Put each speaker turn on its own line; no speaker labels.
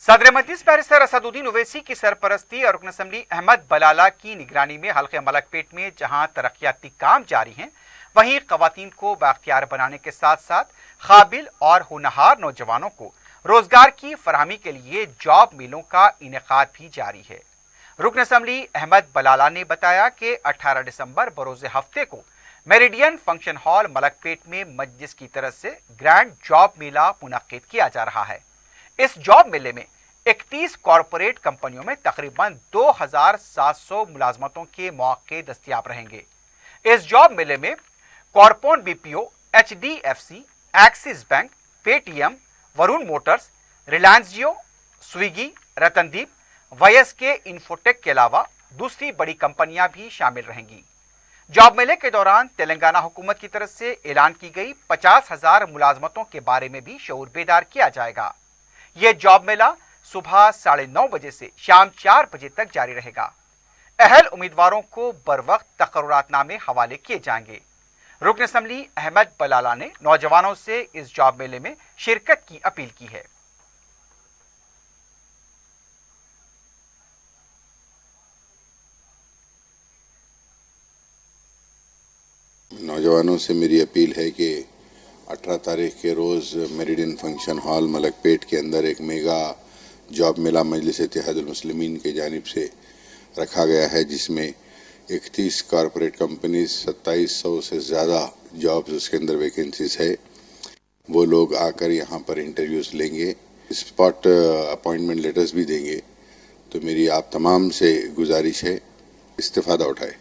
सदर मजलिस बैरिस्टर असदुद्दीन ओवैसी की सरपरस्ती और रुकन असम्बली अहमद बलाला की निगरानी में हल्के मलकपेट में जहां तरक्याती काम जारी हैं, वहीं खवातीन को बाख्तियार बनाने के साथ साथ काबिल और होनहार नौजवानों को रोजगार की फरहमी के लिए जॉब मेलों का इनेकाद भी जारी है। रुकन असम्बली अहमद बलाला ने बताया कि 18 दिसंबर बरोज़ हफ्ते को मेरिडियन फंक्शन हॉल मलकपेट में मजलिस की तरफ से ग्रैंड जॉब मेला मुनक्किद किया जा रहा है। इस जॉब मेले में 31 कॉरपोरेट कंपनियों में तकरीबन 2700 मुलाजमतों के मौके दस्तयाब रहेंगे। इस जॉब मेले में कॉरपोन BPO, HDFC, Axis bank, Paytm, Varun Motors, Reliance Jio, Swiggy, Ratnadeep, YSK Infotech के अलावा दूसरी बड़ी कंपनियां भी शामिल रहेंगी। जॉब मेले के दौरान तेलंगाना हुकूमत की तरफ से ऐलान की गई 50,000 मुलाजमतों के बारे में भी शऊर बेदार किया जाएगा। यह जॉब मेला सुबह 9:30 बजे से शाम 4 बजे तक जारी रहेगा। अहल उम्मीदवारों को बरवक्त तकर्रुरातनामे हवाले किए जाएंगे। रुकन असम्बली अहमद बलाला ने नौजवानों से इस जॉब मेले में शिरकत की अपील की है।
नौजवानों से मेरी अपील है कि 18 तारीख के रोज़ मेरिडियन फंक्शन हॉल मलकपेट के अंदर एक मेगा जॉब मेला मजलिस इत्तेहादुल मुस्लिमीन की जानिब से रखा गया है, जिसमें 31 कॉरपोरेट कंपनीज, 2700 से ज़्यादा जॉब्स उसके अंदर वैकेंसीज है। वो लोग आकर यहाँ पर इंटरव्यूज़ लेंगे, स्पॉट अपॉइंटमेंट लेटर्स भी देंगे। तो मेरी आप तमाम से गुजारिश है, इस्तिफ़ादा उठाए।